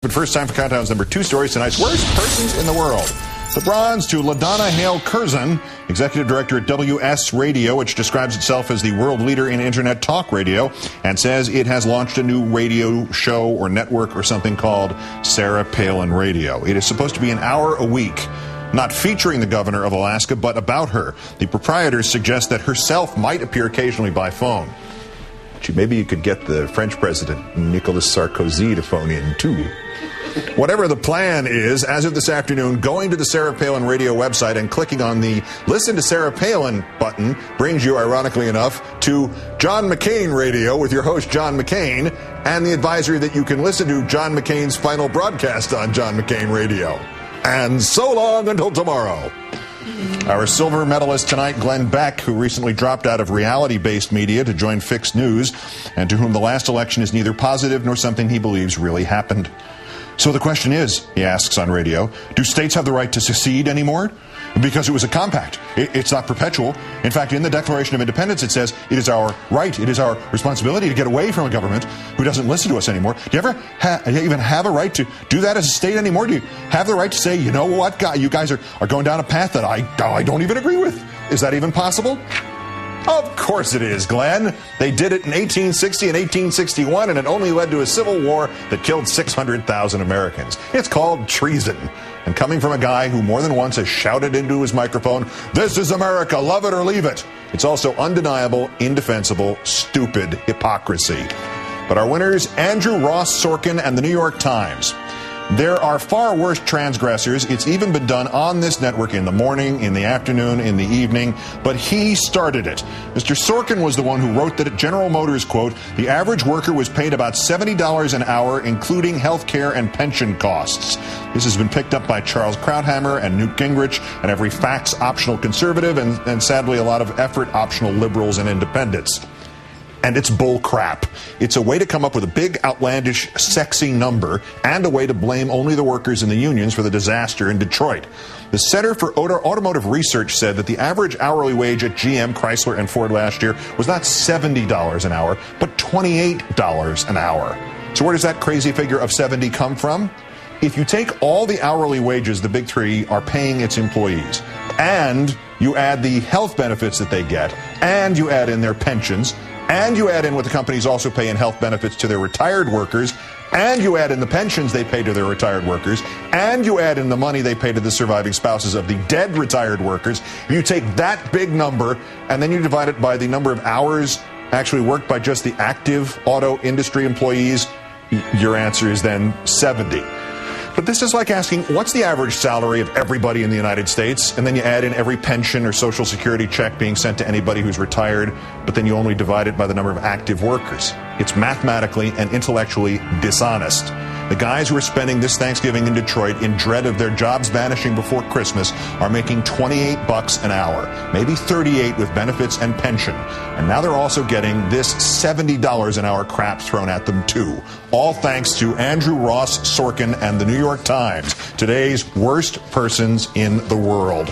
But first, time for Countdown's number 2 stories tonight's worst persons in the world. The bronze to LaDonna Hale Curzon, executive director at WS Radio, which describes itself as the world leader in internet talk radio, and says it has launched a new radio show or network or something called Sarah Palin Radio. It is supposed to be an hour a week, not featuring the governor of Alaska, but about her. The proprietors suggest that herself might appear occasionally by phone. Maybe you could get the French president, Nicolas Sarkozy, to phone in, too. Whatever the plan is, as of this afternoon, going to the Sarah Palin Radio website and clicking on the Listen to Sarah Palin button brings you, ironically enough, to John McCain Radio with your host, John McCain, and the advisory that you can listen to John McCain's final broadcast on John McCain Radio. And so long until tomorrow. Our silver medalist tonight, Glenn Beck, who recently dropped out of reality-based media to join Fixed News, and to whom the last election is neither positive nor something he believes really happened. So the question is, he asks on radio, do states have the right to secede anymore? Because it was a compact. It's not perpetual. In fact, in the Declaration of Independence, it says it is our right, it is our responsibility to get away from a government who doesn't listen to us anymore. Do you ever even have a right to do that as a state anymore? Do you have the right to say, you know what, you guys are going down a path that I don't even agree with? Is that even possible? Of course it is, Glenn. They did it in 1860 and 1861, and it only led to a civil war that killed 600,000 Americans. It's called treason. And coming from a guy who more than once has shouted into his microphone, "This is America, love it or leave it." It's also undeniable, indefensible, stupid hypocrisy. But our winners, Andrew Ross Sorkin and the New York Times. There are far worse transgressors. It's even been done on this network in the morning, in the afternoon, in the evening, but he started it. Mr. Sorkin was the one who wrote that at General Motors, quote, the average worker was paid about $70 an hour, including health care and pension costs. This has been picked up by Charles Krauthammer and Newt Gingrich and every facts-optional conservative and sadly a lot of effort-optional liberals and independents. And it's bull crap. It's a way to come up with a big, outlandish, sexy number and a way to blame only the workers and the unions for the disaster in Detroit. The Center for Automotive Research said that the average hourly wage at GM, Chrysler, and Ford last year was not $70 an hour, but $28 an hour. So where does that crazy figure of 70 come from? If you take all the hourly wages the big three are paying its employees, and you add the health benefits that they get, and you add in their pensions, and you add in what the companies also pay in health benefits to their retired workers, and you add in the pensions they pay to their retired workers, and you add in the money they pay to the surviving spouses of the dead retired workers, you take that big number and then you divide it by the number of hours actually worked by just the active auto industry employees, your answer is then 70. But this is like asking, what's the average salary of everybody in the United States? And then you add in every pension or Social Security check being sent to anybody who's retired, but then you only divide it by the number of active workers. It's mathematically and intellectually dishonest. The guys who are spending this Thanksgiving in Detroit in dread of their jobs vanishing before Christmas are making $28 an hour, maybe $38 with benefits and pension. And now they're also getting this $70 an hour crap thrown at them too. All thanks to Andrew Ross Sorkin and the New York Times, today's worst persons in the world.